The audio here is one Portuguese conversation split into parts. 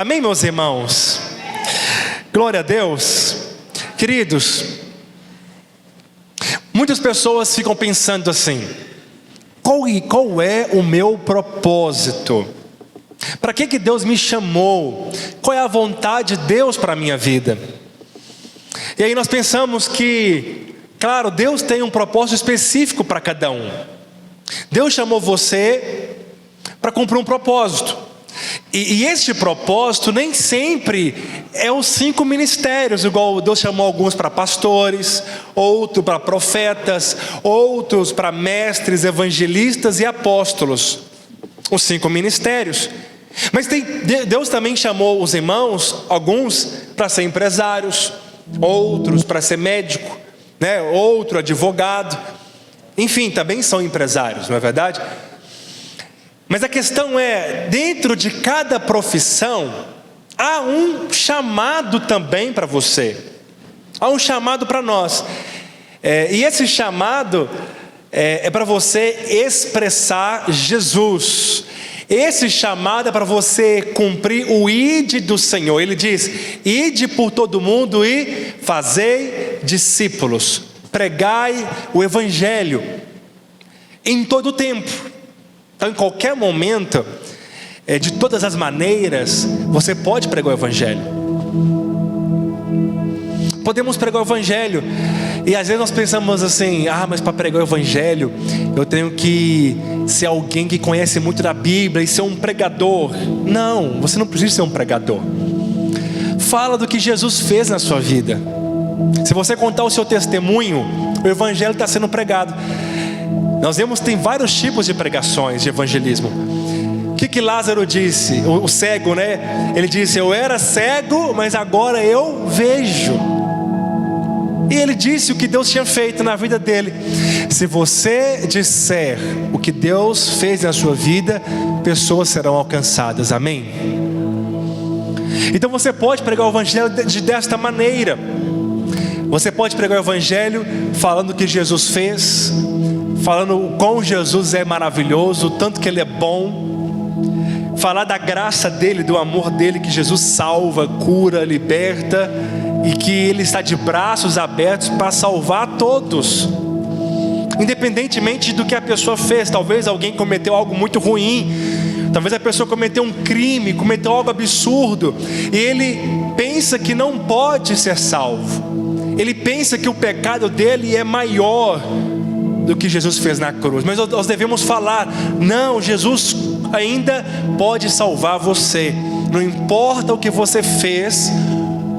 Amém, meus irmãos? Glória a Deus. Queridos, muitas pessoas ficam pensando assim: qual é o meu propósito? Para que Deus me chamou? Qual é a vontade de Deus para a minha vida? E aí nós pensamos que, claro, Deus tem um propósito específico para cada um. Deus chamou você para cumprir um propósito. E este propósito nem sempre é os 5 ministérios, igual Deus chamou alguns para pastores, outros para profetas, outros para mestres, evangelistas e apóstolos. Os 5 ministérios. Mas Deus também chamou os irmãos, alguns para ser empresários, outros para ser médico, outro advogado. Enfim, também são empresários, não é verdade? Mas a questão é, dentro de cada profissão, há um chamado também para você. Há um chamado para nós. E esse chamado é para você expressar Jesus. Esse chamado é para você cumprir o ide do Senhor. Ele diz: ide por todo mundo e fazei discípulos. Pregai o evangelho em todo o tempo. Então, em qualquer momento, de todas as maneiras, você pode pregar o evangelho. Podemos pregar o evangelho. E às vezes nós pensamos assim: mas para pregar o evangelho eu tenho que ser alguém que conhece muito da Bíblia e ser um pregador. Não, você não precisa ser um pregador. Fala do que Jesus fez na sua vida. Se você contar o seu testemunho, o evangelho está sendo pregado. Nós vemos que tem vários tipos de pregações de evangelismo. O que Lázaro disse? O cego, Ele disse: eu era cego, mas agora eu vejo. E ele disse o que Deus tinha feito na vida dele. Se você disser o que Deus fez na sua vida, pessoas serão alcançadas. Amém? Então você pode pregar o evangelho desta maneira. Você pode pregar o evangelho falando o que Jesus fez, falando o quão Jesus é maravilhoso, o tanto que Ele é bom. Falar da graça dEle, do amor dEle, que Jesus salva, cura, liberta, e que Ele está de braços abertos para salvar todos, independentemente do que a pessoa fez. Talvez alguém cometeu algo muito ruim, talvez a pessoa cometeu um crime, cometeu algo absurdo, e ele pensa que não pode ser salvo. Ele pensa que o pecado dele é maior do que Jesus fez na cruz. Mas nós devemos falar: não, Jesus ainda pode salvar você. Não importa o que você fez,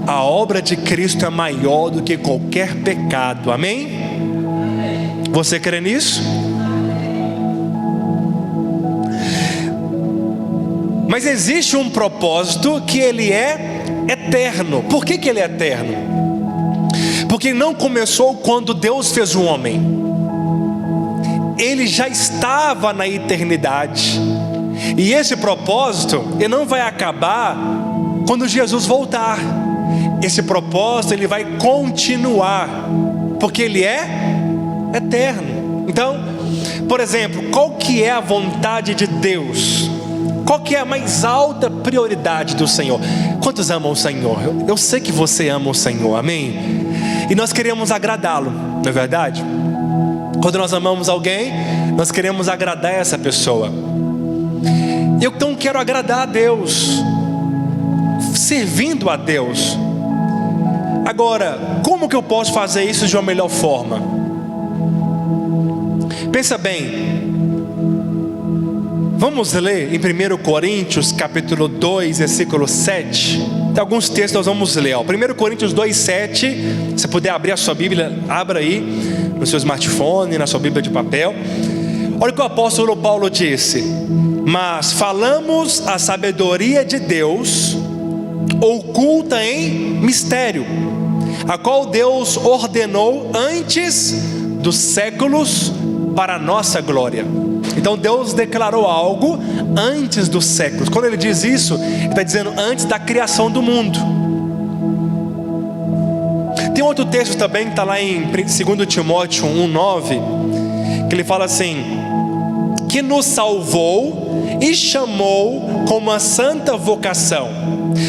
a obra de Cristo é maior do que qualquer pecado. Amém? Você crê nisso? Mas existe um propósito que ele é eterno. Por que ele é eterno? Porque não começou quando Deus fez o homem. Ele já estava na eternidade. E esse propósito, ele não vai acabar quando Jesus voltar. Esse propósito, ele vai continuar, porque ele é eterno. Então, por exemplo, qual que é a vontade de Deus? Qual que é a mais alta prioridade do Senhor? Quantos amam o Senhor? Eu sei que você ama o Senhor, amém? E nós queremos agradá-lo, não é verdade? Quando nós amamos alguém, nós queremos agradar essa pessoa. Eu então quero agradar a Deus, servindo a Deus. Agora, como que eu posso fazer isso de uma melhor forma? Pensa bem. Vamos ler em 1 Coríntios capítulo 2, versículo 7. Tem alguns textos que nós vamos ler. 1 Coríntios 2, 7. Se puder abrir a sua Bíblia, abra aí no seu smartphone, na sua Bíblia de papel. Olha o que o apóstolo Paulo disse: mas falamos a sabedoria de Deus, oculta em mistério, a qual Deus ordenou antes dos séculos para a nossa glória. Então Deus declarou algo antes dos séculos. Quando ele diz isso, ele está dizendo antes da criação do mundo. Tem outro texto também que está lá em 2 Timóteo 1,9, que ele fala assim: que nos salvou e chamou com uma santa vocação,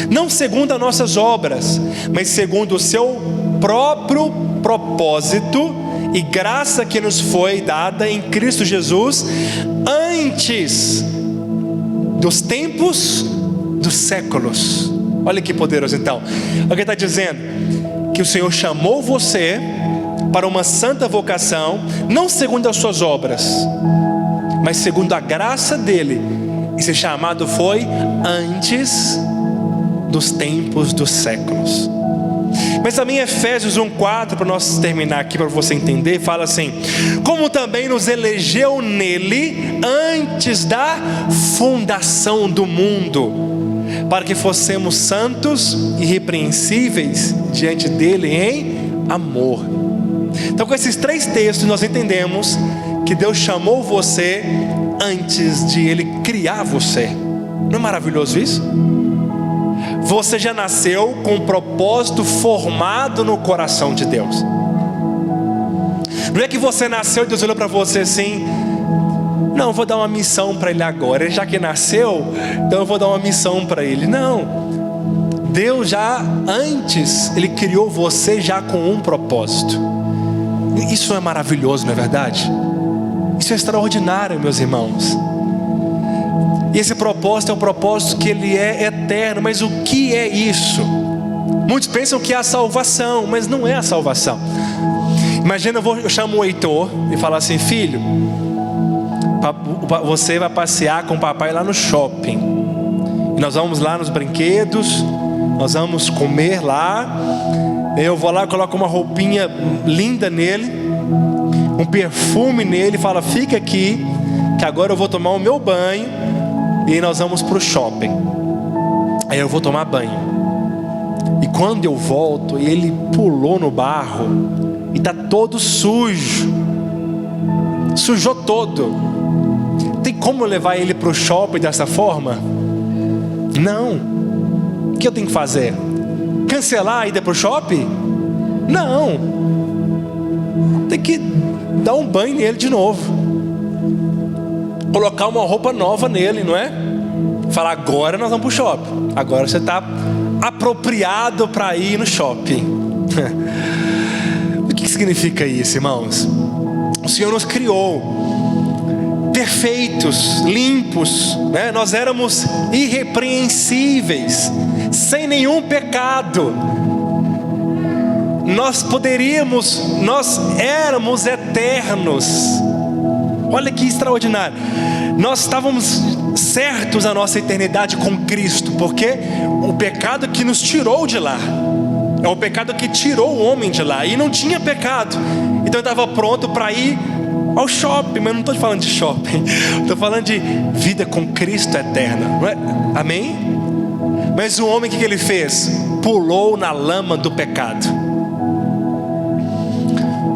não segundo as nossas obras, mas segundo o seu próprio propósito e graça que nos foi dada em Cristo Jesus antes dos tempos dos séculos. Olha que poderoso então. Alguém está dizendo que o Senhor chamou você para uma santa vocação, não segundo as suas obras, mas segundo a graça dele. Esse chamado foi antes dos tempos dos séculos. Mas também Efésios 1:4, para nós terminar aqui, para você entender, fala assim: como também nos elegeu nele antes da fundação do mundo, para que fossemos santos e irrepreensíveis diante dele em amor. Então, com esses 3 textos, nós entendemos que Deus chamou você antes de ele criar você. Não é maravilhoso isso? Você já nasceu com um propósito formado no coração de Deus. Não é que você nasceu e Deus olhou para você assim: não, eu vou dar uma missão para ele agora. Ele já que nasceu, então eu vou dar uma missão para ele. Não. Deus já antes, ele criou você já com um propósito. Isso é maravilhoso, não é verdade? Isso é extraordinário, meus irmãos. E esse propósito é um propósito que ele é eterno. Mas o que é isso? Muitos pensam que é a salvação, mas não é a salvação. Imagina, eu chamo o Heitor e falo assim: filho, você vai passear com o papai lá no shopping. E nós vamos lá nos brinquedos, nós vamos comer lá. Eu vou lá, coloco uma roupinha linda nele, um perfume nele, fala: fica aqui, que agora eu vou tomar o meu banho. E nós vamos para o shopping. Aí eu vou tomar banho. E quando eu volto, ele pulou no barro e está todo sujo. Sujou todo. Tem como levar ele para o shopping dessa forma? Não. O que eu tenho que fazer? Cancelar a ida para o shopping? Não. Tem que dar um banho nele de novo. Colocar uma roupa nova nele, não é? Falar: agora nós vamos para o shopping. Agora você está apropriado para ir no shopping. O que significa isso, irmãos? O Senhor nos criou perfeitos, limpos, né? Nós éramos irrepreensíveis, sem nenhum pecado. Nós éramos eternos. Olha que extraordinário. Nós estávamos certos a nossa eternidade com Cristo, porque o pecado que nos tirou de lá, é o pecado que tirou o homem de lá, e não tinha pecado. Então eu estava pronto para ir ao shopping. Mas não estou falando de shopping, estou falando de vida com Cristo eterna, não é? Amém? Mas o homem, o que ele fez? Pulou na lama do pecado.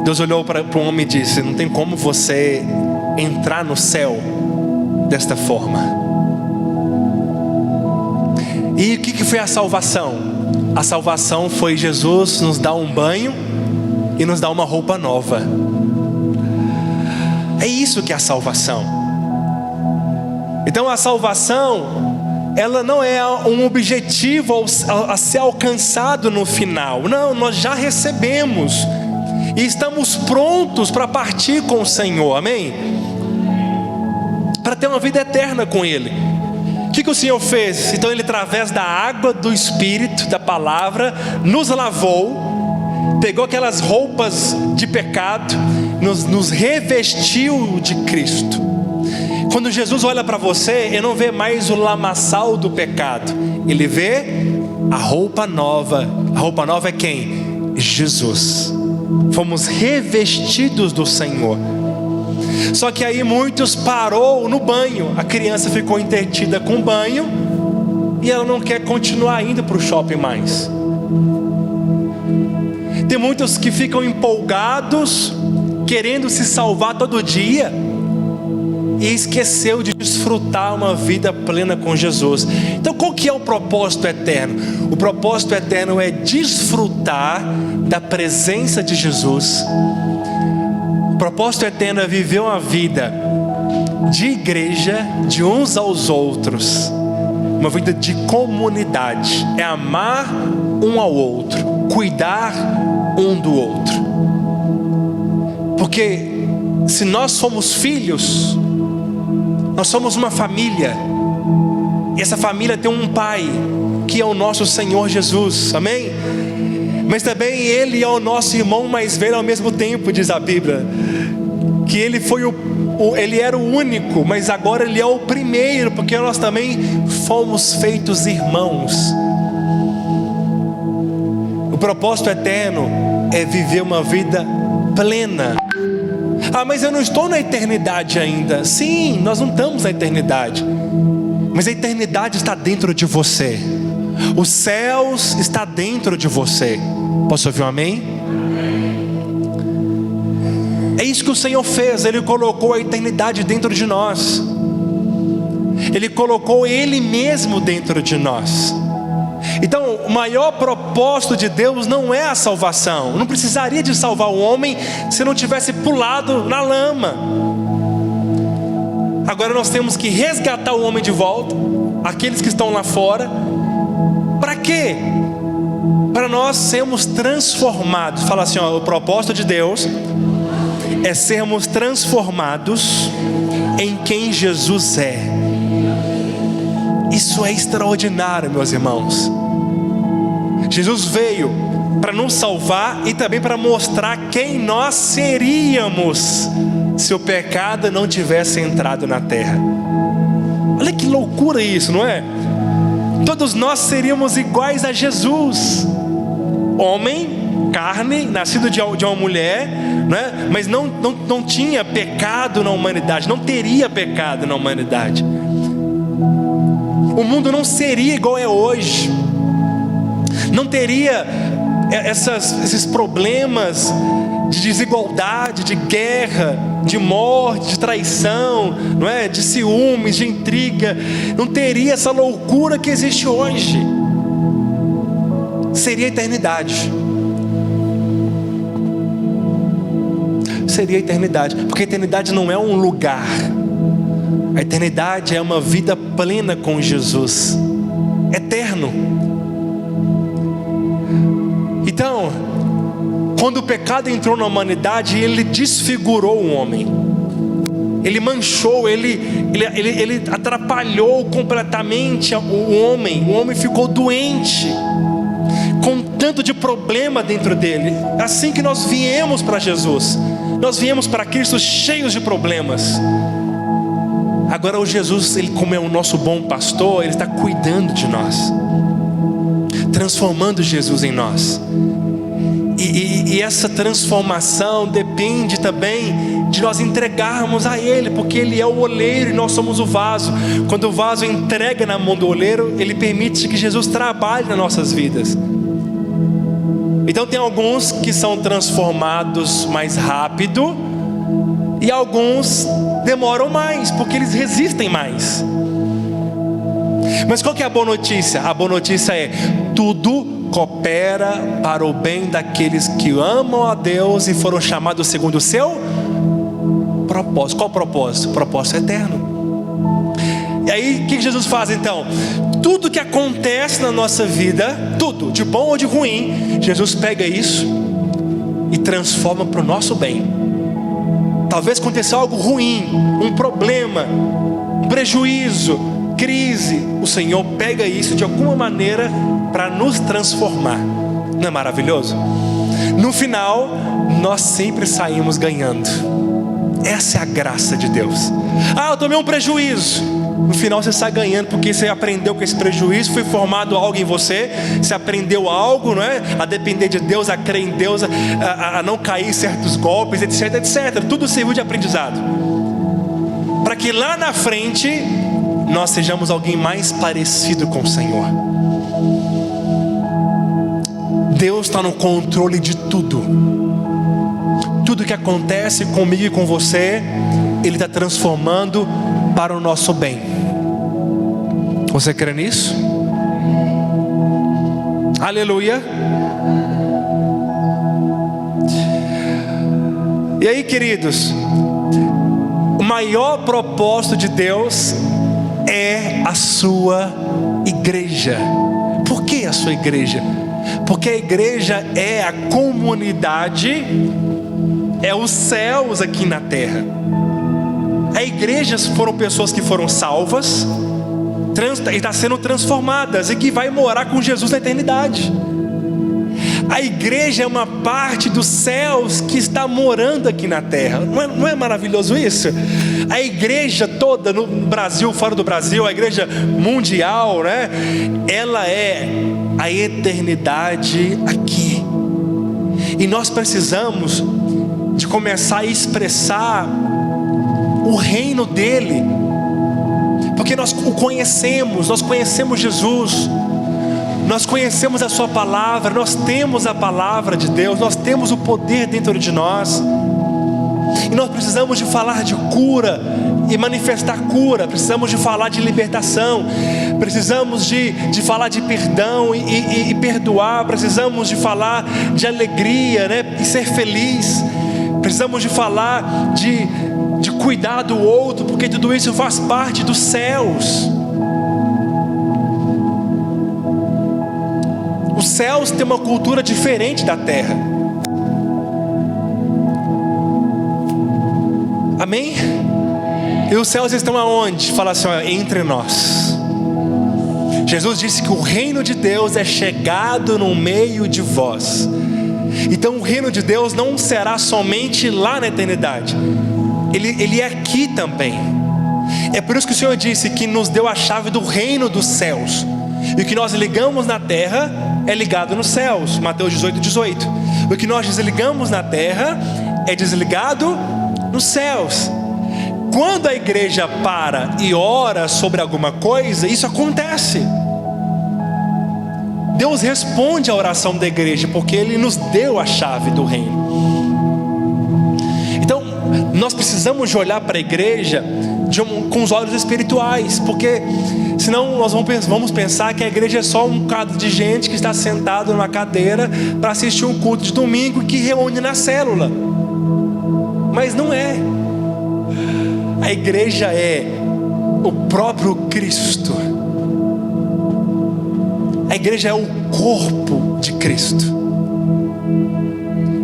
Deus olhou para o homem e disse: não tem como você entrar no céu desta forma. E o que foi a salvação? A salvação foi Jesus nos dar um banho e nos dar uma roupa nova. É isso que é a salvação. Então a salvação, ela não é um objetivo a ser alcançado no final. Não, nós já recebemos e estamos prontos para partir com o Senhor, amém? Para ter uma vida eterna com Ele. O que o Senhor fez? Então Ele, através da água do Espírito, da palavra, nos lavou, pegou aquelas roupas de pecado, nos revestiu de Cristo. Quando Jesus olha para você, Ele não vê mais o lamaçal do pecado, Ele vê a roupa nova. A roupa nova é quem? Jesus. Fomos revestidos do Senhor. Só que aí muitos parou no banho. A criança ficou entretida com o banho e ela não quer continuar indo para o shopping mais. Tem muitos que ficam empolgados, querendo se salvar todo dia, e esqueceu de desfrutar uma vida plena com Jesus. Então qual que é o propósito eterno? O propósito eterno é desfrutar da presença de Jesus. O propósito eterno é viver uma vida de igreja, de uns aos outros, uma vida de comunidade. É amar um ao outro, cuidar um do outro. Porque se nós somos filhos, nós somos uma família. E essa família tem um pai, que é o nosso Senhor Jesus, amém? Mas também Ele é o nosso irmão mais velho ao mesmo tempo, diz a Bíblia. Que Ele foi Ele era o único, mas agora Ele é o primeiro, porque nós também fomos feitos irmãos. O propósito eterno é viver uma vida plena. Ah, mas eu não estou na eternidade ainda. Sim, nós não estamos na eternidade, mas a eternidade está dentro de você. Os céus está dentro de você. Posso ouvir um amém? É isso que o Senhor fez. Ele colocou a eternidade dentro de nós. Ele colocou Ele mesmo dentro de nós. Então, o maior propósito de Deus não é a salvação. Não precisaria de salvar o homem se não tivesse pulado na lama. Agora nós temos que resgatar o homem de volta, aqueles que estão lá fora. Para quê? Para nós sermos transformados. Fala assim, ó, o propósito de Deus é sermos transformados em quem Jesus é. Isso é extraordinário, meus irmãos. Jesus veio para nos salvar e também para mostrar quem nós seríamos se o pecado não tivesse entrado na terra. Olha que loucura isso, não é? Todos nós seríamos iguais a Jesus. Homem, carne, nascido de uma mulher, né? Mas não tinha pecado na humanidade, não teria pecado na humanidade. O mundo não seria igual é hoje. Não teria esses problemas de desigualdade, de guerra, de morte, de traição, não é? De ciúmes, de intriga. Não teria essa loucura que existe hoje. Seria a eternidade. Seria a eternidade. Porque a eternidade não é um lugar. A eternidade é uma vida plena com Jesus, eterno. Então, quando o pecado entrou na humanidade, ele desfigurou o homem. Ele manchou, ele atrapalhou completamente o homem. O homem ficou doente, com tanto de problema dentro dele. Assim que nós viemos para Jesus, nós viemos para Cristo cheios de problemas. Agora o Jesus, Ele como é o nosso bom pastor, Ele está cuidando de nós, transformando Jesus em nós. E essa transformação depende também de nós entregarmos a Ele, porque Ele é o oleiro e nós somos o vaso. Quando o vaso entrega na mão do oleiro, Ele permite que Jesus trabalhe nas nossas vidas. Então tem alguns que são transformados mais rápido e alguns demoram mais, porque eles resistem mais. Mas qual que é a boa notícia? A boa notícia é: tudo coopera para o bem daqueles que amam a Deus e foram chamados segundo o seu propósito. Qual o propósito? O propósito eterno. E aí o que Jesus faz então? Tudo que acontece na nossa vida, tudo, de bom ou de ruim, Jesus pega isso e transforma para o nosso bem. Talvez aconteça algo ruim, um problema, um prejuízo, crise. O Senhor pega isso de alguma maneira para nos transformar. Não é maravilhoso? No final, nós sempre saímos ganhando. Essa é a graça de Deus. Ah, eu tomei um prejuízo. No final você sai ganhando, porque você aprendeu com esse prejuízo, foi formado algo em você, você aprendeu algo, não é? A depender de Deus, a crer em Deus, a não cair em certos golpes, etc, etc. Tudo serviu de aprendizado, para que lá na frente nós sejamos alguém mais parecido com o Senhor. Deus está no controle de tudo. Tudo que acontece comigo e com você, Ele está transformando para o nosso bem. Você crê nisso? Aleluia. E aí, queridos, o maior propósito de Deus é a sua igreja. Por que a sua igreja? Porque a igreja é a comunidade, é os céus aqui na terra. A igreja foram pessoas que foram salvas, e estão sendo transformadas, e que vai morar com Jesus na eternidade. A igreja é uma parte dos céus que está morando aqui na terra. Não é maravilhoso isso? A igreja toda no Brasil, fora do Brasil, a igreja mundial, né? Ela é a eternidade aqui. E nós precisamos de começar a expressar o reino dele, porque nós o conhecemos, nós conhecemos Jesus, nós conhecemos a sua palavra, nós temos a palavra de Deus, nós temos o poder dentro de nós, e nós precisamos de falar de cura e manifestar cura, precisamos de falar de libertação, precisamos de falar de perdão e perdoar, precisamos de falar de alegria, né? E ser feliz, precisamos de falar de cuidar do outro, porque tudo isso faz parte dos céus. Os céus têm uma cultura diferente da terra. Amém? E os céus estão aonde? Fala assim, ó, entre nós. Jesus disse que o reino de Deus é chegado no meio de vós. Então o reino de Deus não será somente lá na eternidade, ele é aqui também. É por isso que o Senhor disse que nos deu a chave do reino dos céus, e o que nós ligamos na terra é ligado nos céus. Mateus 18:18. O que nós desligamos na terra é desligado nos céus. Quando a igreja para e ora sobre alguma coisa, isso acontece. Deus responde à oração da igreja, porque Ele nos deu a chave do reino. Então, nós precisamos de olhar para a igreja com os olhos espirituais, porque senão nós vamos pensar que a igreja é só um bocado de gente que está sentado numa cadeira para assistir um culto de domingo e que reúne na célula. Mas não é. A igreja é o próprio Cristo. A igreja é o corpo de Cristo.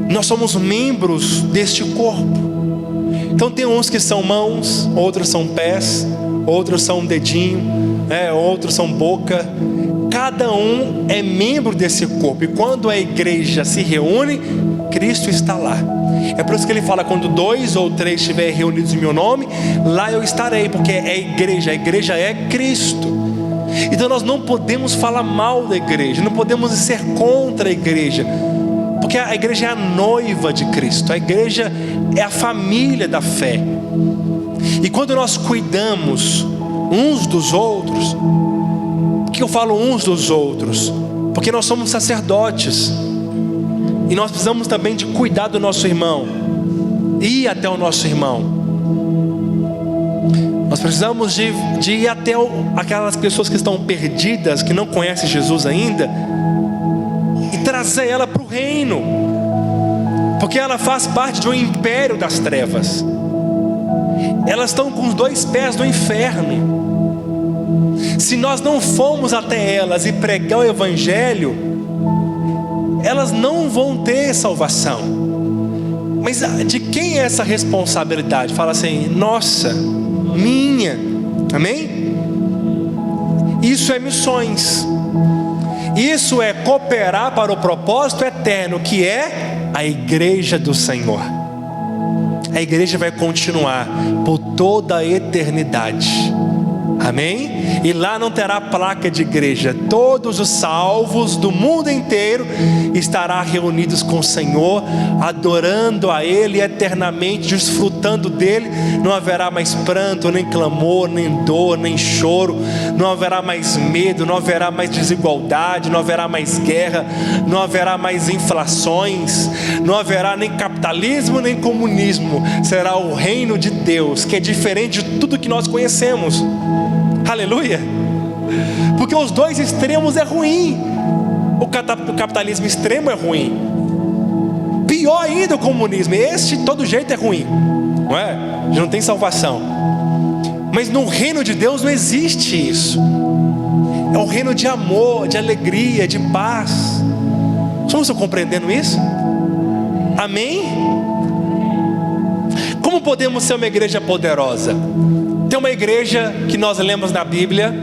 Nós somos membros deste corpo. Então tem uns que são mãos, outros são pés, outros são dedinho, outros são boca. Cada um é membro desse corpo. E quando a igreja se reúne, Cristo está lá. É por isso que ele fala: quando 2 ou 3 estiverem reunidos em meu nome, lá eu estarei. Porque é a igreja é Cristo. Então nós não podemos falar mal da igreja, não podemos ser contra a igreja, porque a igreja é a noiva de Cristo, a igreja é a família da fé. E quando nós cuidamos uns dos outros, por que eu falo uns dos outros? Porque nós somos sacerdotes, e nós precisamos também de cuidar do nosso irmão, ir até o nosso irmão. Nós precisamos de ir até aquelas pessoas que estão perdidas, que não conhecem Jesus ainda, e trazer ela para o reino, porque ela faz parte de um império das trevas. Elas estão com os 2 pés no inferno. Se nós não formos até elas e pregar o evangelho, elas não vão ter salvação. Mas de quem é essa responsabilidade? Fala assim: nossa, minha. Amém? Isso é missões. Isso é cooperar para o propósito eterno, que é a igreja do Senhor. A igreja vai continuar por toda a eternidade. Amém? E lá não terá placa de igreja. Todos os salvos do mundo inteiro estarão reunidos com o Senhor, adorando a Ele eternamente, desfrutando dEle. Não haverá mais pranto, nem clamor, nem dor, nem choro. Não haverá mais medo, não haverá mais desigualdade, não haverá mais guerra, não haverá mais inflações, não haverá nem capitalismo, nem comunismo. Será o reino de Deus, que é diferente de tudo que nós conhecemos. Aleluia. Porque os 2 extremos é ruim. O capitalismo extremo é ruim. Pior ainda o comunismo. Este de todo jeito é ruim, não é? Já não tem salvação. Mas no reino de Deus não existe isso. É um reino de amor, de alegria, de paz. Estamos compreendendo isso? Amém? Como podemos ser uma igreja poderosa? Tem uma igreja que nós lemos na Bíblia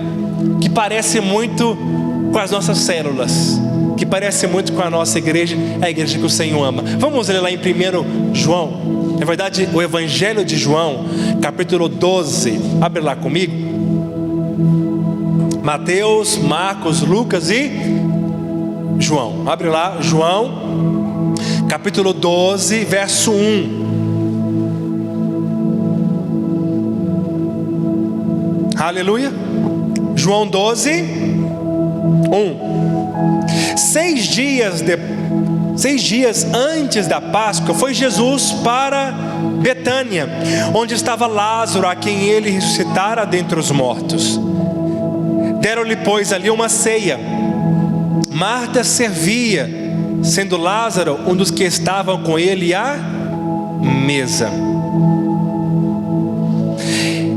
que parece muito com as nossas células, que parece muito com a nossa igreja, é a igreja que o Senhor ama. Vamos ler lá em 1 João, na verdade o Evangelho de João, capítulo 12, abre lá comigo. Mateus, Marcos, Lucas e João. Abre lá, João, capítulo 12, verso 1. Aleluia. João 12, 1. 6 dias antes da Páscoa, foi Jesus para Betânia, onde estava Lázaro, a quem ele ressuscitara dentre os mortos. Deram-lhe, pois, ali uma ceia. Marta servia, sendo Lázaro um dos que estavam com ele à mesa.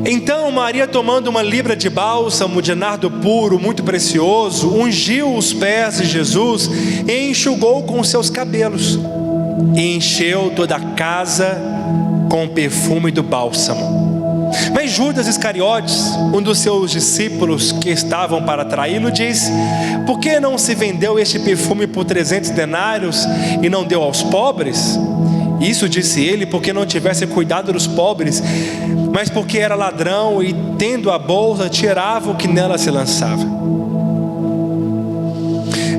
Então Maria, tomando uma libra de bálsamo de nardo puro, muito precioso, ungiu os pés de Jesus e enxugou com seus cabelos, e encheu toda a casa com o perfume do bálsamo. Mas Judas Iscariotes, um dos seus discípulos que estavam para traí-lo, disse: por que não se vendeu este perfume por 300 denários e não deu aos pobres? Isso disse ele porque não tivesse cuidado dos pobres, mas porque era ladrão e, tendo a bolsa, tirava o que nela se lançava.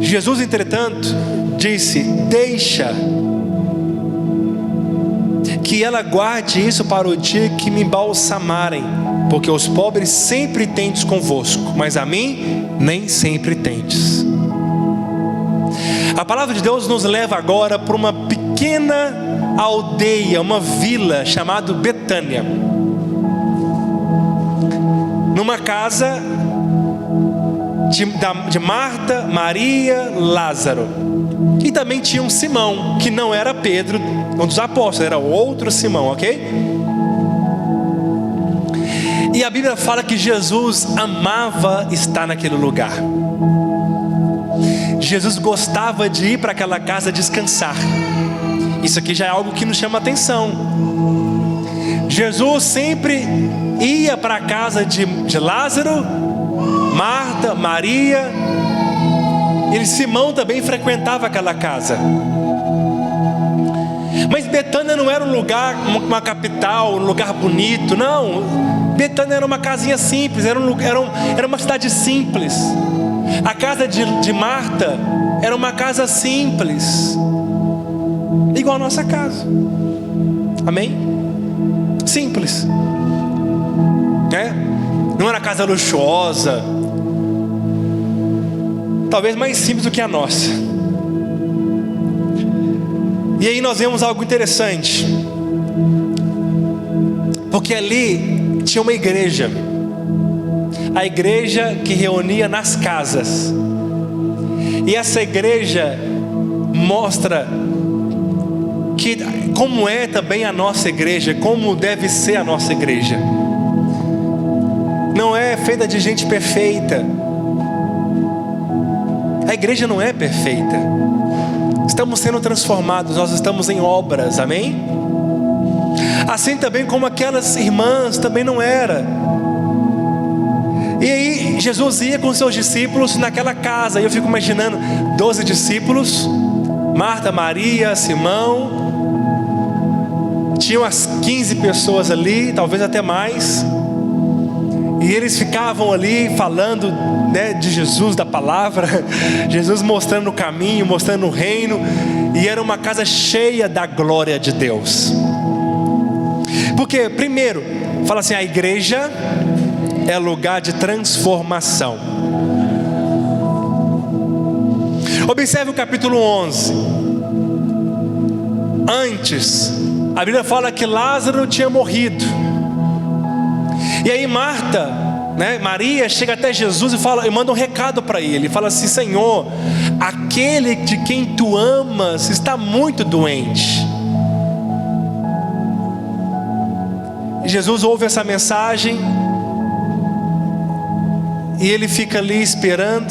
Jesus, entretanto, disse: deixa que ela guarde isso para o dia que me embalsamarem, porque os pobres sempre tendes convosco, mas a mim nem sempre tendes. A palavra de Deus nos leva agora para uma pequena aldeia, uma vila chamada Betânia, numa casa de Marta, Maria, Lázaro, e também tinha um Simão, que não era Pedro, um dos apóstolos, era outro Simão, ok? E a Bíblia fala que Jesus amava estar naquele lugar. Jesus gostava de ir para aquela casa descansar. Isso aqui já é algo que nos chama a atenção. Jesus sempre ia para a casa de Lázaro, Marta, Maria, e Simão também frequentava aquela casa. Mas Betânia não era um lugar, uma capital, um lugar bonito, não. Betânia era uma casinha simples, era uma cidade simples. A casa de Marta era uma casa simples, igual a nossa casa. Amém? Simples. Não era casa luxuosa, talvez mais simples do que a nossa. E aí nós vemos algo interessante, porque ali tinha uma igreja, a igreja que reunia nas casas. E essa igreja mostra como é também a nossa igreja, como deve ser a nossa igreja. Não é feita de gente perfeita. A igreja não é perfeita. Estamos sendo transformados, nós estamos em obras, amém? Assim também como aquelas irmãs também não era. E aí Jesus ia com seus discípulos naquela casa, e eu fico imaginando 12 discípulos, Marta, Maria, Simão, tinham as 15 pessoas ali, talvez até mais. E eles ficavam ali falando, de Jesus, da palavra, Jesus mostrando o caminho, mostrando o reino. E era uma casa cheia da glória de Deus. Porque, primeiro, fala assim: a igreja é lugar de transformação. Observe o capítulo 11. Antes, a Bíblia fala que Lázaro tinha morrido. E aí Maria chega até Jesus e manda um recado para ele. Fala assim: Senhor, aquele de quem tu amas está muito doente. E Jesus ouve essa mensagem E ele fica ali esperando.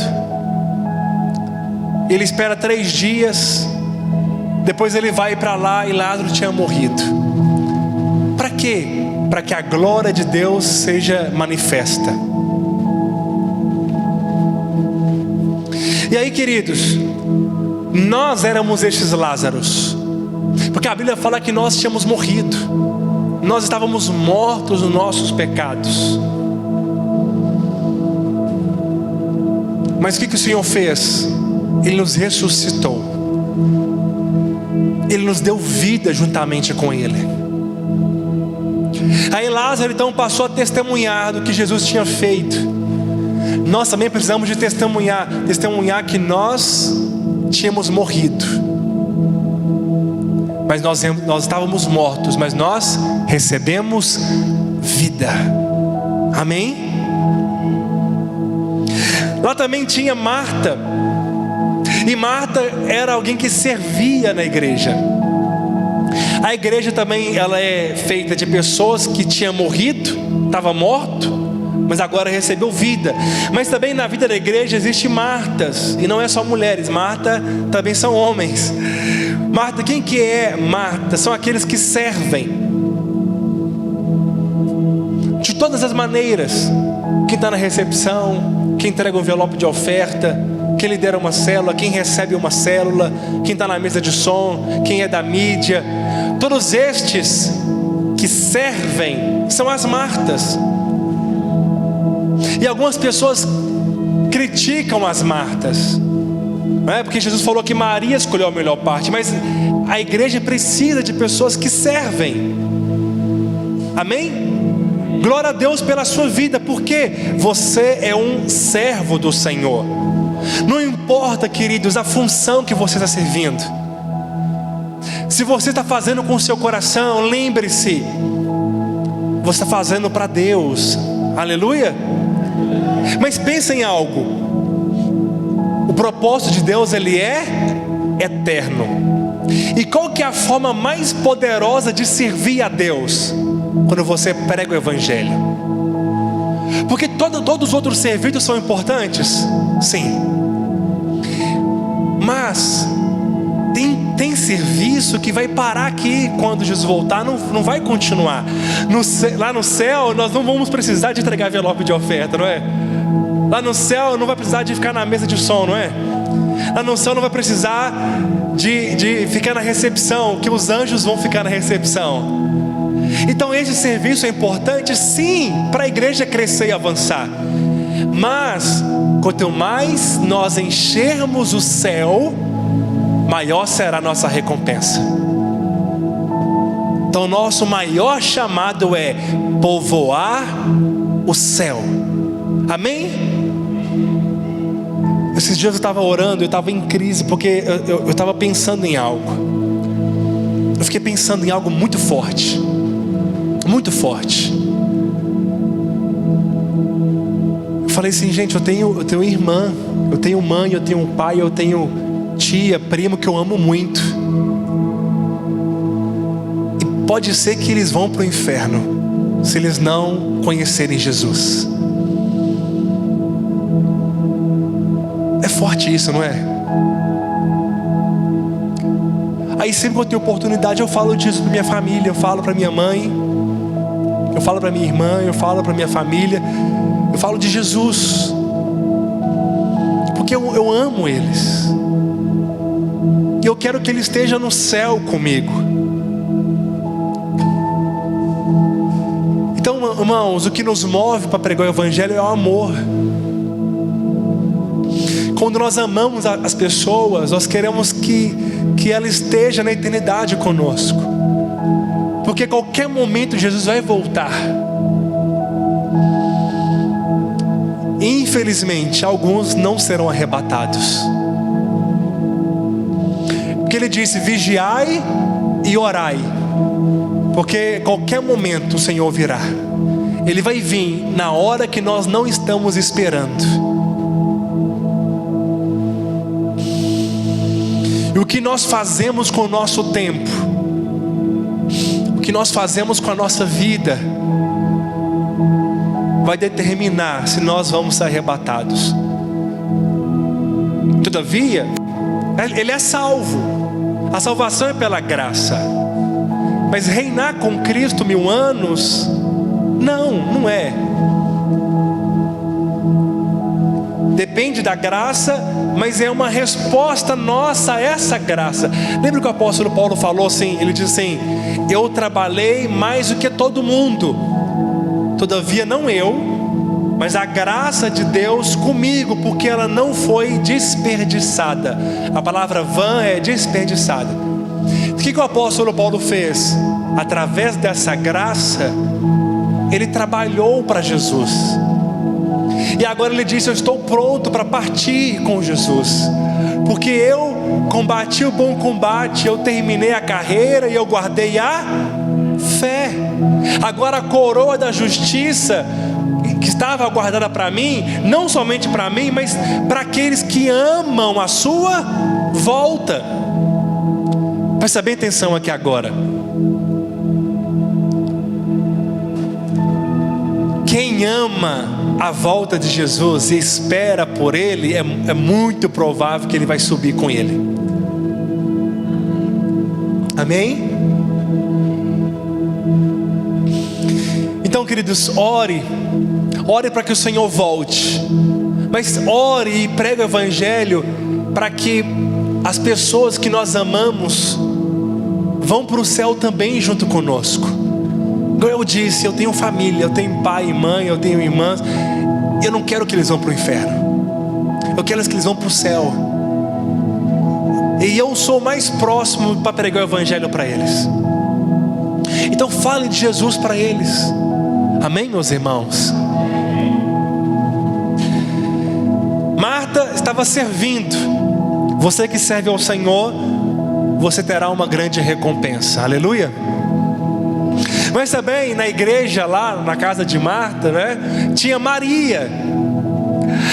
Ele espera 3 dias. Depois ele vai para lá e Lázaro tinha morrido. Para quê? Para que a glória de Deus seja manifesta. E aí, queridos, nós éramos estes Lázaros, porque a Bíblia fala que nós tínhamos morrido. Nós estávamos mortos nos nossos pecados. Mas o que o Senhor fez? Ele nos ressuscitou. Ele nos deu vida juntamente com Ele. Aí Lázaro então passou a testemunhar do que Jesus tinha feito. Nós também precisamos de testemunhar que nós tínhamos morrido. Mas nós estávamos mortos, mas nós recebemos vida. Amém? Lá também tinha Marta. E Marta era alguém que servia na igreja. A igreja também ela é feita de pessoas que tinham morrido, estava morto, mas agora recebeu vida. Mas também na vida da igreja existe Martas. E não é só mulheres, Marta também são homens. Marta, quem que é Marta? São aqueles que servem de todas as maneiras. Quem está na recepção, quem entrega um envelope de oferta, quem lidera uma célula, quem recebe uma célula, quem está na mesa de som, quem é da mídia. Todos estes que servem são as Martas. E algumas pessoas criticam as Martas, não é? Porque Jesus falou que Maria escolheu a melhor parte. Mas a igreja precisa de pessoas que servem. Amém? Glória a Deus pela sua vida, porque você é um servo do Senhor. Não importa, queridos, a função que você está servindo. Se você está fazendo com o seu coração, lembre-se, você está fazendo para Deus. Aleluia. Mas pense em algo. O propósito de Deus, ele é eterno. E qual que é a forma mais poderosa de servir a Deus? Quando você prega o Evangelho. Porque todos os outros serviços são importantes? Sim. Mas tem serviço que vai parar aqui. Quando Jesus voltar, não vai continuar. Lá no céu nós não vamos precisar de entregar envelope de oferta, não é? Lá no céu não vai precisar de ficar na mesa de som, não é? Lá no céu não vai precisar de ficar na recepção, que os anjos vão ficar na recepção. Então esse serviço é importante, sim, para a igreja crescer e avançar. Mas quanto mais nós enchermos o céu, maior será a nossa recompensa. Então nosso maior chamado é povoar o céu. Amém? Esses dias eu estava orando, eu estava em crise, porque eu estava pensando em algo. Eu fiquei pensando em algo muito forte. Muito forte. Eu falei assim, gente, eu tenho irmã, eu tenho mãe, eu tenho pai, eu tenho tia, primo que eu amo muito. E pode ser que eles vão para o inferno se eles não conhecerem Jesus. É forte isso, não é? Aí sempre que eu tenho oportunidade eu falo disso para minha família, eu falo para minha mãe, eu falo para minha irmã, eu falo para minha família, eu falo de Jesus, porque eu amo eles, e eu quero que eles estejam no céu comigo. Então, irmãos, o que nos move para pregar o Evangelho é o amor. Quando nós amamos as pessoas, nós queremos que ela esteja na eternidade conosco, porque a qualquer momento Jesus vai voltar. Infelizmente, alguns não serão arrebatados, porque Ele disse: vigiai e orai, porque a qualquer momento o Senhor virá. Ele vai vir na hora que nós não estamos esperando. E o que nós fazemos com o nosso tempo, o que nós fazemos com a nossa vida, vai determinar se nós vamos ser arrebatados. Todavia, ele é salvo. A salvação é pela graça. Mas reinar com Cristo 1000 anos, não é. Depende da graça, mas é uma resposta nossa a essa graça. Lembra que o apóstolo Paulo falou assim? Ele diz assim: eu trabalhei mais do que todo mundo, todavia não eu, mas a graça de Deus comigo, porque ela não foi desperdiçada. A palavra vã é desperdiçada. O que o apóstolo Paulo fez? Através dessa graça, ele trabalhou para Jesus. E agora ele disse: eu estou pronto para partir com Jesus, porque eu combati o bom combate, eu terminei a carreira e eu guardei a fé. Agora a coroa da justiça que estava guardada para mim, não somente para mim, mas para aqueles que amam a sua volta. Presta bem atenção aqui agora. Quem ama a volta de Jesus e espera por Ele, é muito provável que Ele vai subir com Ele. Amém? Então, queridos, ore para que o Senhor volte. Mas ore e pregue o Evangelho para que as pessoas que nós amamos vão para o céu também junto conosco. Como eu disse, eu tenho família, eu tenho pai e mãe, eu tenho irmãs. Eu não quero que eles vão para o inferno, eu quero que eles vão para o céu. E eu sou mais próximo para pregar o Evangelho para eles. Então fale de Jesus para eles. Amém, meus irmãos? Marta estava servindo. Você que serve ao Senhor, você terá uma grande recompensa. Aleluia. Mas também na igreja lá, na casa de Marta, né, tinha Maria.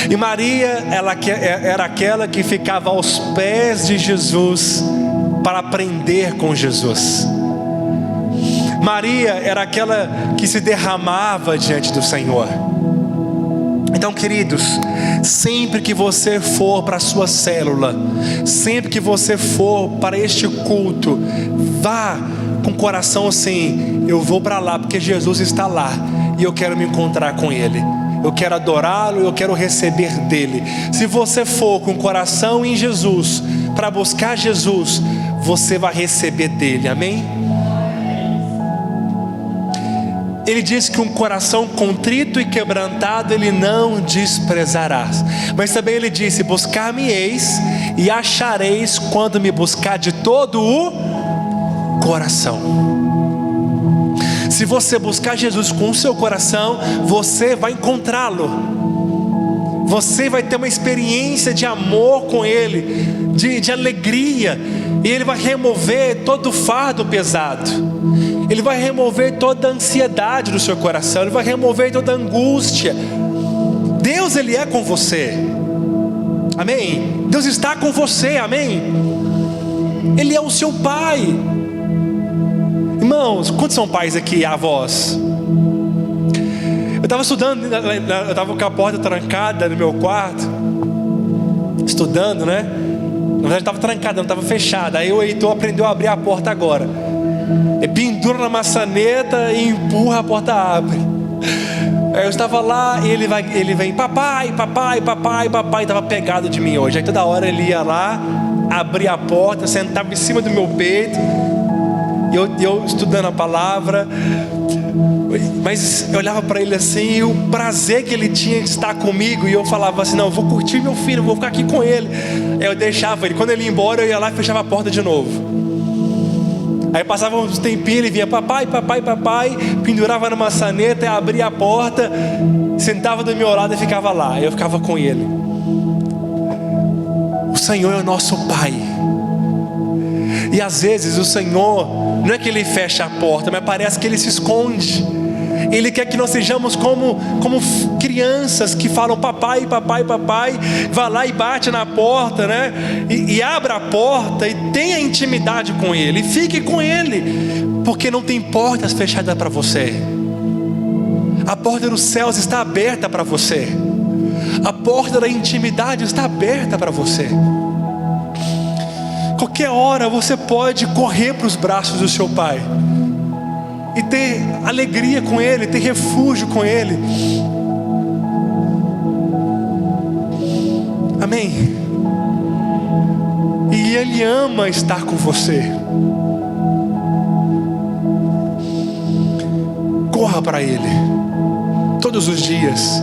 E Maria, ela era aquela que ficava aos pés de Jesus para aprender com Jesus. Maria era aquela que se derramava diante do Senhor. Então, queridos, sempre que você for para a sua célula, sempre que você for para este culto, vá com o coração assim: eu vou para lá porque Jesus está lá e eu quero me encontrar com Ele, eu quero adorá-lo, eu quero receber dele. Se você for com o coração em Jesus, para buscar Jesus, você vai receber dele. Amém? Ele diz que um coração contrito e quebrantado Ele não desprezará. Mas também Ele disse: buscar-me-eis e achareis quando me buscar de todo o coração. Se você buscar Jesus com o seu coração, você vai encontrá-lo. Você vai ter uma experiência de amor com Ele, de alegria. E Ele vai remover todo o fardo pesado. Ele vai remover toda a ansiedade do seu coração. Ele vai remover toda a angústia. Deus, Ele é com você. Amém? Deus está com você. Amém? Ele é o seu Pai. Irmãos, quantos são pais aqui, avós? Eu estava estudando, eu estava com a porta trancada no meu quarto, estudando, né? Na verdade estava trancada, não estava fechada. Aí o Heitor aprendeu a abrir a porta agora. Ele pendura na maçaneta e empurra, a porta abre. Aí eu estava lá e ele vem: papai, papai, papai, papai. Estava pegado de mim hoje. Aí toda hora ele ia lá, abria a porta, sentava em cima do meu peito. E eu estudando a palavra. Mas eu olhava para ele assim, e o prazer que ele tinha de estar comigo. E eu falava assim: não, eu vou curtir meu filho, eu vou ficar aqui com ele. Aí eu deixava ele. Quando ele ia embora, eu ia lá e fechava a porta de novo. Aí passava uns tempinhos, ele vinha: papai, papai, papai. Pendurava na maçaneta, abria a porta, sentava do meu lado e ficava lá. Aí eu ficava com ele. O Senhor é o nosso Pai. E às vezes o Senhor, não é que Ele fecha a porta, mas parece que Ele se esconde. Ele quer que nós sejamos como crianças que falam: papai, papai, papai. Vai lá e bate na porta, né? E abra a porta e tenha intimidade com Ele. E fique com Ele, porque não tem portas fechadas para você. A porta dos céus está aberta para você. A porta da intimidade está aberta para você. Qualquer hora você pode correr para os braços do seu Pai e ter alegria com Ele, ter refúgio com Ele. Amém? E Ele ama estar com você. Corra para Ele todos os dias.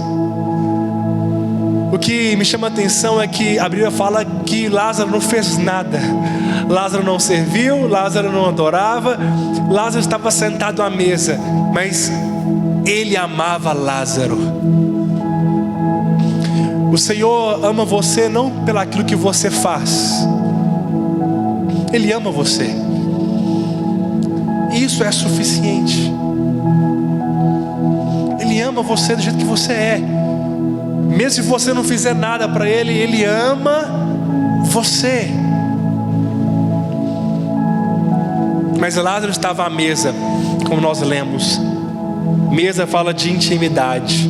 O que me chama a atenção é que a Bíblia fala que Lázaro não fez nada. Lázaro não serviu, Lázaro não adorava, Lázaro estava sentado à mesa, mas ele amava Lázaro. O Senhor ama você não pelo aquilo que você faz. Ele ama você. Isso é suficiente. Ele ama você do jeito que você é. Mesmo se você não fizer nada para Ele, Ele ama você. Mas Lázaro estava à mesa, como nós lemos. Mesa fala de intimidade.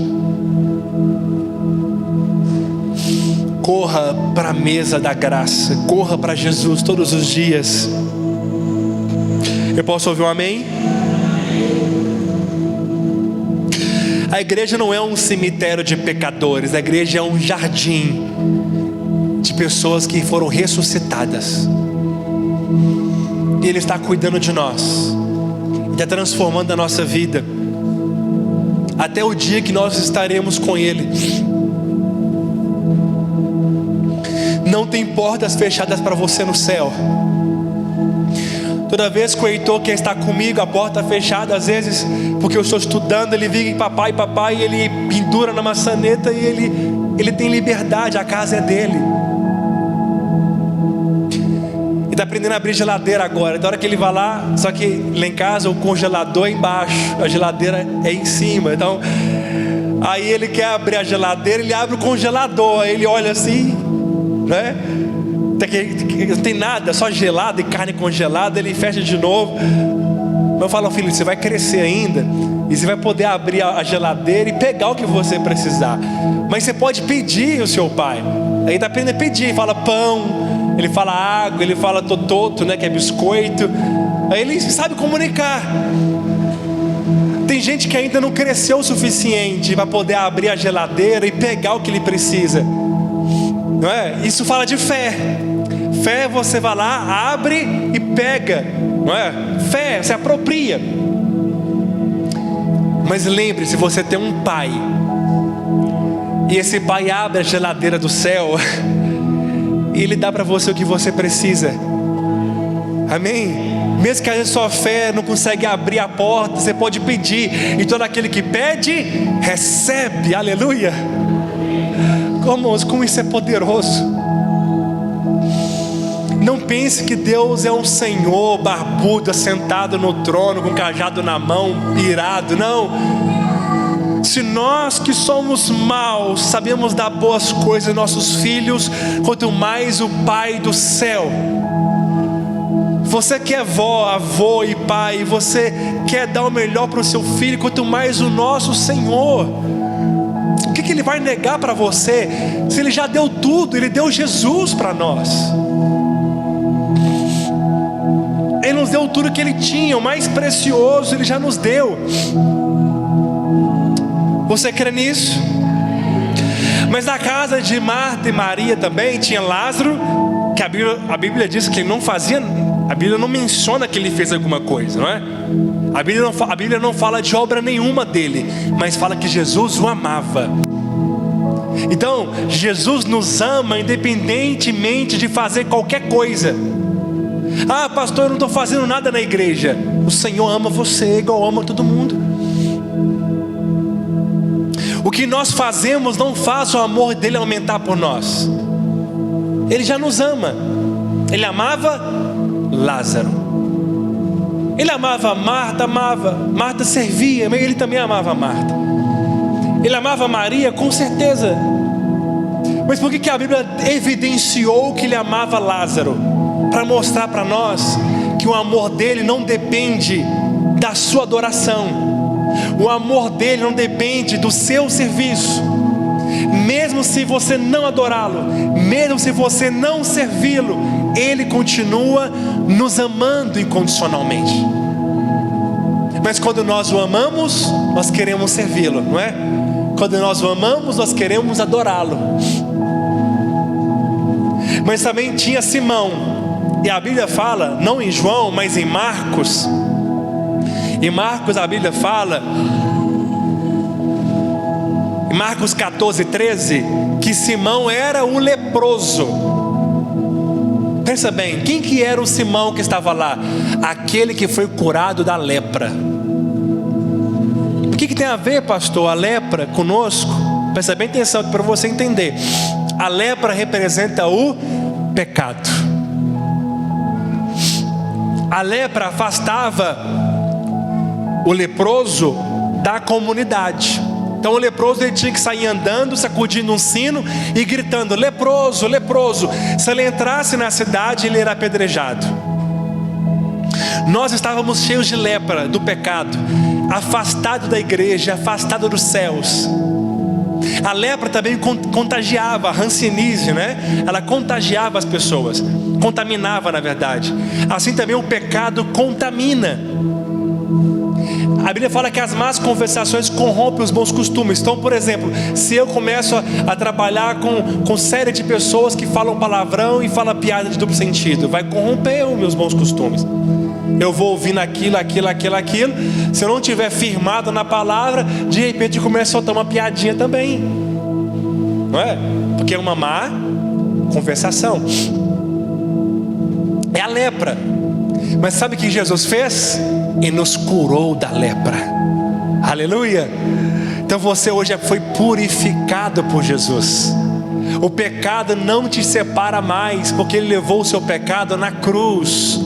Corra para a mesa da graça. Corra para Jesus todos os dias. Eu posso ouvir um amém? A igreja não é um cemitério de pecadores. A igreja é um jardim de pessoas que foram ressuscitadas. E Ele está cuidando de nós, está transformando a nossa vida, até o dia que nós estaremos com Ele. Não tem portas fechadas para você no céu. Toda vez que o Heitor quer estar comigo, a porta fechada, às vezes, porque eu estou estudando, ele liga em papai, e ele pendura na maçaneta e ele tem liberdade, a casa é dele. E está aprendendo a abrir geladeira agora. Da hora que ele vai lá, só que lá em casa o congelador é embaixo, a geladeira é em cima. Então, aí ele quer abrir a geladeira, ele abre o congelador, aí ele olha assim, né? Não tem nada, só gelado e carne congelada. Ele fecha de novo. Eu falo, filho, você vai crescer ainda e você vai poder abrir a geladeira e pegar o que você precisar. Mas você pode pedir o seu pai. Aí está aprendendo a pedir. Ele fala pão, ele fala água, ele fala tototo, né, que é biscoito. Aí ele sabe comunicar. Tem gente que ainda não cresceu o suficiente para poder abrir a geladeira e pegar o que ele precisa. Não é? Isso fala de fé. Fé, você vai lá, abre e pega, não é? Fé, você apropria. Mas lembre-se, você tem um pai, e esse pai abre a geladeira do céu e ele dá para você o que você precisa. Amém? Mesmo que a sua fé não consegue abrir a porta, você pode pedir, e todo aquele que pede, recebe. Aleluia. Como isso é poderoso. Não pense que Deus é um senhor barbudo, sentado no trono, com cajado na mão, irado. Não. Se nós que somos maus sabemos dar boas coisas aos nossos filhos, quanto mais o Pai do céu. Você que é avô e pai, você quer dar o melhor para o seu filho, quanto mais o nosso Senhor. O que Ele vai negar para você, se Ele já deu tudo? Ele deu Jesus para nós. Ele nos deu tudo que Ele tinha, o mais precioso Ele já nos deu. Você crê nisso? Mas na casa de Marta e Maria também tinha Lázaro, que a Bíblia diz que ele não fazia. A Bíblia não menciona que ele fez alguma coisa, não é? A Bíblia não fala de obra nenhuma dele, mas fala que Jesus o amava. Então, Jesus nos ama independentemente de fazer qualquer coisa. Ah, pastor, eu não estou fazendo nada na igreja. O Senhor ama você igual ama todo mundo. O que nós fazemos não faz o amor dele aumentar por nós. Ele já nos ama. Ele amava Lázaro. Ele amava Marta, Marta servia, mas ele também amava Marta. Ele amava Maria, com certeza. Mas por que a Bíblia evidenciou que ele amava Lázaro? Para mostrar para nós que o amor dele não depende da sua adoração. O amor dele não depende do seu serviço. Mesmo se você não adorá-lo, mesmo se você não servi-lo, ele continua nos amando incondicionalmente. Mas quando nós o amamos, nós queremos servi-lo, não é? Quando nós o amamos, nós queremos adorá-lo. Mas também tinha Simão, e a Bíblia fala, não em João, mas em Marcos. Em Marcos a Bíblia fala, em Marcos 14:13, que Simão era o leproso. Pensa bem, quem que era o Simão que estava lá? Aquele que foi curado da lepra. O que tem a ver, pastor, a lepra conosco? Presta bem atenção para você entender. A lepra representa o pecado. A lepra afastava o leproso da comunidade. Então o leproso ele tinha que sair andando, sacudindo um sino e gritando: leproso, leproso. Se ele entrasse na cidade, ele era apedrejado. Nós estávamos cheios de lepra, do pecado, afastado da igreja, afastado dos céus. A lepra também contagiava, a hanseníase, né? Ela contagiava as pessoas, contaminava na verdade. Assim também o pecado contamina. A Bíblia fala que as más conversações corrompem os bons costumes. Então, por exemplo, se eu começo a trabalhar com série de pessoas que falam palavrão e falam piada de duplo sentido, vai corromper os meus bons costumes. Eu vou ouvindo aquilo. Se eu não estiver firmado na palavra, de repente eu começo a soltar uma piadinha também, não é? Porque é uma má conversação. É a lepra. Mas sabe o que Jesus fez? E nos curou da lepra. Aleluia. Então você hoje foi purificado por Jesus. O pecado não te separa mais, porque Ele levou o seu pecado na cruz.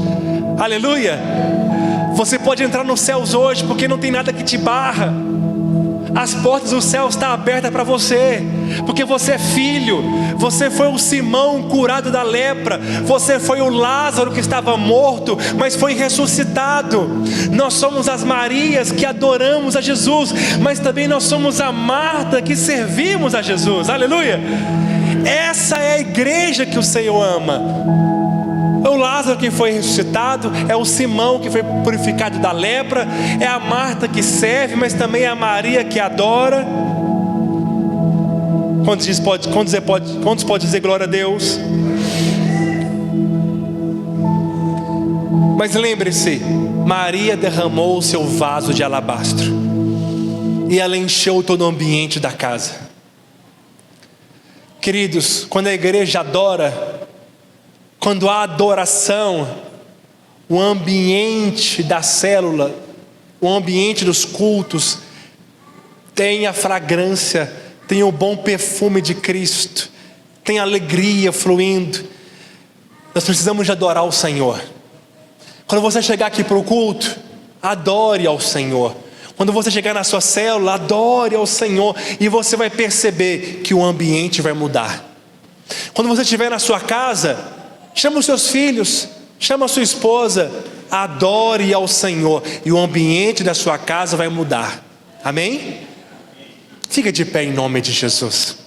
Aleluia. Você pode entrar nos céus hoje, porque não tem nada que te barra. As portas do céu estão abertas para você, porque você é filho. Você foi o Simão curado da lepra. Você foi o Lázaro que estava morto, mas foi ressuscitado. Nós somos as Marias que adoramos a Jesus, mas também nós somos a Marta que servimos a Jesus. Aleluia. Essa é a igreja que o Senhor ama. É o Lázaro que foi ressuscitado, é o Simão que foi purificado da lepra, é a Marta que serve, mas também é a Maria que adora. Quantos pode dizer glória a Deus? Mas lembre-se, Maria derramou o seu vaso de alabastro e ela encheu todo o ambiente da casa. Queridos, quando a igreja adora, quando há adoração, o ambiente da célula, o ambiente dos cultos, tem a fragrância, tem o bom perfume de Cristo, tem alegria fluindo. Nós precisamos de adorar o Senhor. Quando você chegar aqui para o culto, adore ao Senhor. Quando você chegar na sua célula, adore ao Senhor, e você vai perceber que o ambiente vai mudar. Quando você estiver na sua casa, chama os seus filhos, chama a sua esposa, adore ao Senhor, e o ambiente da sua casa vai mudar. Amém? Fica de pé em nome de Jesus.